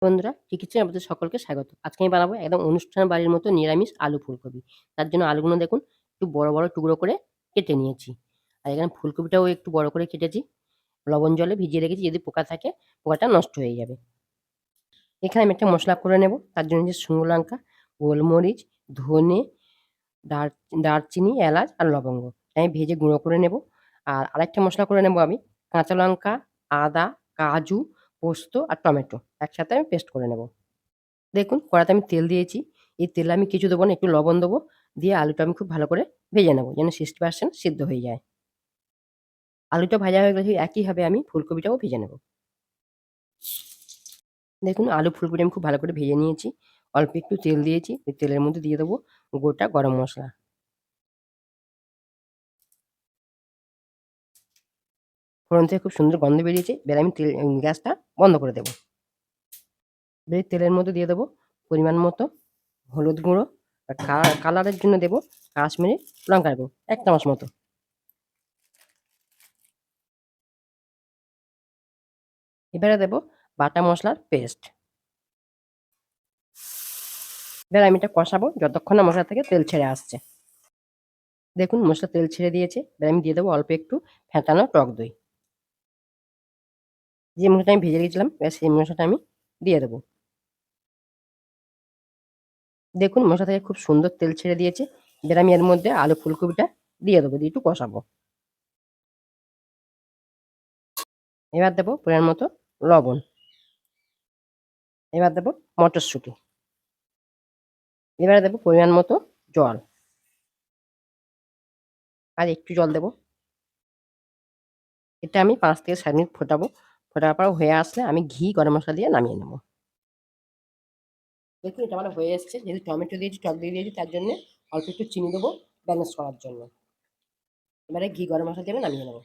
বন্ধুরা, কি কিচেনে আপনাদের সকলকে স্বাগত। আজকে আমি বানাবো একদম অনুষ্ঠান বাড়ির মতো নিরামিষ আলু ফুলকপি। তার জন্য আলুগুলো দেখুন একটু বড়, বড় টুকরো করে কেটে নিয়েছি। আর এখানে ফুলকপিটাও একটু বড় করে কেটেছি। লবণ জলে ভিজিয়ে রেখেছি, যদি পোকা থাকে পোকাটা নষ্ট হয়ে যাবে। এখানে আমি একটা মসলা করে নেব। তার জন্য যে শুকনো লঙ্কা, গোলমরিচ, ধনে, দার দারচিনি, এলাচ আর লবঙ্গ আমি ভেজে গুঁড়ো করে নেব। আর আরেকটা মসলা করে নেব আমি। কাঁচা লঙ্কা, আদা, কাজু, পোস্ত আর টমেটো একসাথে আমি পেস্ট করে নেব। দেখুন কড়াতে আমি তেল দিয়েছি। এই তেলে আমি কিছু দেবো না, একটু লবণ দেবো। দিয়ে আলুটা আমি খুব ভালো করে ভেজে নেব যেন 60% সিদ্ধ হয়ে যায়। আলুটা ভাজা হয়ে গেলে একইভাবে আমি ফুলকপিটাও ভেজে নেব। দেখুন আলু ফুলকপি আমি খুব ভালো করে ভেজে নিয়েছি। অল্প একটু তেল দিয়েছি। ওই তেলের মধ্যে দিয়ে দেবো গোটা গরম মসলা। ফোড়ন থেকে খুব সুন্দর গন্ধ বেরিয়েছে। এবার আমি গ্যাসটা বন্ধ করে দেবো। এবার এই তেলের মধ্যে দিয়ে দেবো পরিমাণ মতো হলুদ গুঁড়ো। আর কালারের জন্য দেবো কাশ্মীরি লঙ্কার গুঁড়ো 1 চামচ মতো। এবারে দেবো বাটা মসলার পেস্ট। এবার আমি এটা কষাবো যতক্ষণ না মশলা থেকে তেল ছেড়ে আসছে। দেখুন মশলা তেল ছেড়ে দিয়েছে। এবার আমি দিয়ে দেবো অল্প একটু ফেটানো টক দই। যে মশলাটা আমি ভেজে রেখেছিলাম এবার সেই মশলাটা আমি দিয়ে দেবো। দেখুন মশলা থেকে খুব সুন্দর তেল ছেড়ে দিয়েছে। এবার আমি এর মধ্যে আলু ফুলকপিটা দিয়ে দেবো, দিয়ে একটু কষাবো। এবার দেবো পরিমাণ মতো লবণ। এবার দেবো মটরশুঁটি। এবারে দেবো পরিমাণ মতো জল। আর একটু জল দেবো। এটা আমি 5 থেকে 7 মিনিট ফোটাবো। ফোটার পর হয়ে আসলে আমি ঘি গরম মসলা দিয়ে নামিয়ে নেবো। দেখুন এটা আমার হয়ে এসছে। যেহেতু টমেটো দিয়েছি, টক দই দিয়েছি, তার জন্যে অল্প একটু চিনি দেবো ব্যালেন্স করার জন্য। এবারে ঘি গরম মসলা দিয়ে আমি নামিয়ে নেবো।